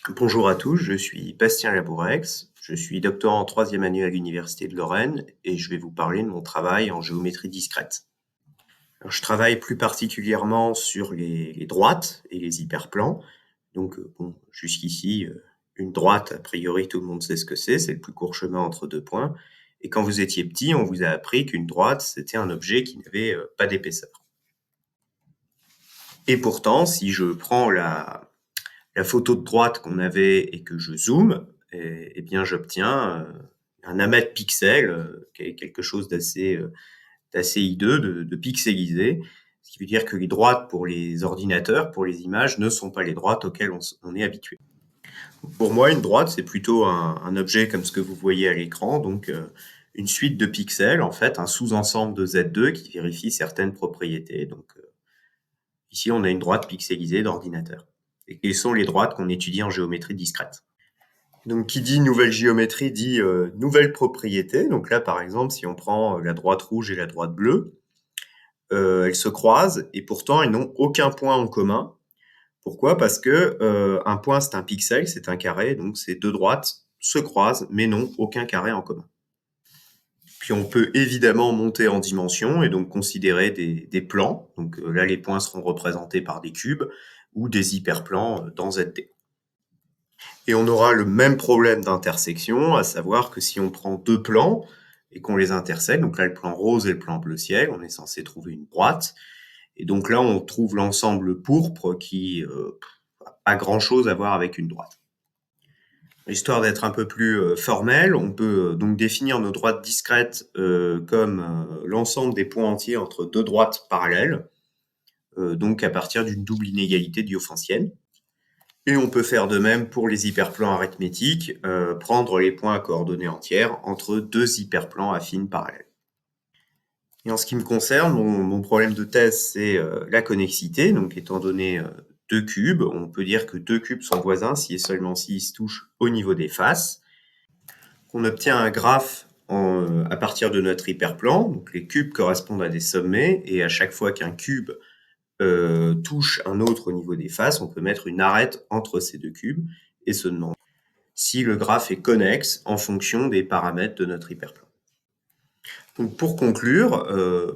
Bonjour à tous, je suis Bastien Labourex, je suis doctorant en troisième année à l'Université de Lorraine et je vais vous parler de mon travail en géométrie discrète. Alors, je travaille plus particulièrement sur les droites et les hyperplans. Donc, bon, jusqu'ici, une droite, a priori, tout le monde sait ce que c'est le plus court chemin entre deux points. Et quand vous étiez petit, on vous a appris qu'une droite, c'était un objet qui n'avait pas d'épaisseur. Et pourtant, si je prends la photo de droite qu'on avait et que je zoome, eh bien j'obtiens un amas de pixels, qui est quelque chose d'assez hideux, de pixelisé, ce qui veut dire que les droites pour les ordinateurs, pour les images, ne sont pas les droites auxquelles on est habitué. Pour moi, une droite, c'est plutôt un objet comme ce que vous voyez à l'écran, donc une suite de pixels, en fait, un sous-ensemble de Z2 qui vérifie certaines propriétés. Donc ici, on a une droite pixelisée d'ordinateur. Et quelles sont les droites qu'on étudie en géométrie discrète? Donc, qui dit nouvelle géométrie dit nouvelle propriété. Donc là, par exemple, si on prend la droite rouge et la droite bleue, elles se croisent et pourtant elles n'ont aucun point en commun. Pourquoi? Parce que un point c'est un pixel, c'est un carré, donc ces deux droites se croisent mais n'ont aucun carré en commun. Puis on peut évidemment monter en dimension et donc considérer des plans. Donc là, les points seront représentés par des cubes ou des hyperplans dans ZD. Et on aura le même problème d'intersection, à savoir que si on prend deux plans et qu'on les intersecte, donc là le plan rose et le plan bleu ciel, on est censé trouver une droite. Et donc là, on trouve l'ensemble pourpre qui n'a pas grand-chose à voir avec une droite. Histoire d'être un peu plus formel, on peut donc définir nos droites discrètes comme l'ensemble des points entiers entre deux droites parallèles, donc à partir d'une double inégalité diophantienne. Et on peut faire de même pour les hyperplans arithmétiques, prendre les points à coordonnées entières entre deux hyperplans affines parallèles. Et en ce qui me concerne, mon problème de thèse, c'est la connexité. Donc, étant donné deux cubes, on peut dire que deux cubes sont voisins si et seulement s'ils se touchent au niveau des faces. On obtient un graphe à partir de notre hyperplan. Donc, les cubes correspondent à des sommets, et à chaque fois qu'un cube touche un autre au niveau des faces, on peut mettre une arête entre ces deux cubes et se demander si le graphe est connexe en fonction des paramètres de notre hyperplan. Donc pour conclure,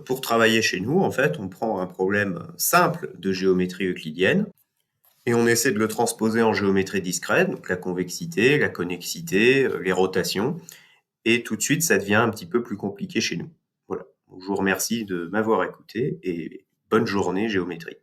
pour travailler chez nous, en fait, on prend un problème simple de géométrie euclidienne et on essaie de le transposer en géométrie discrète, donc la convexité, la connexité, les rotations, et tout de suite, ça devient un petit peu plus compliqué chez nous. Voilà. Donc, je vous remercie de m'avoir écouté et bonne journée géométrie.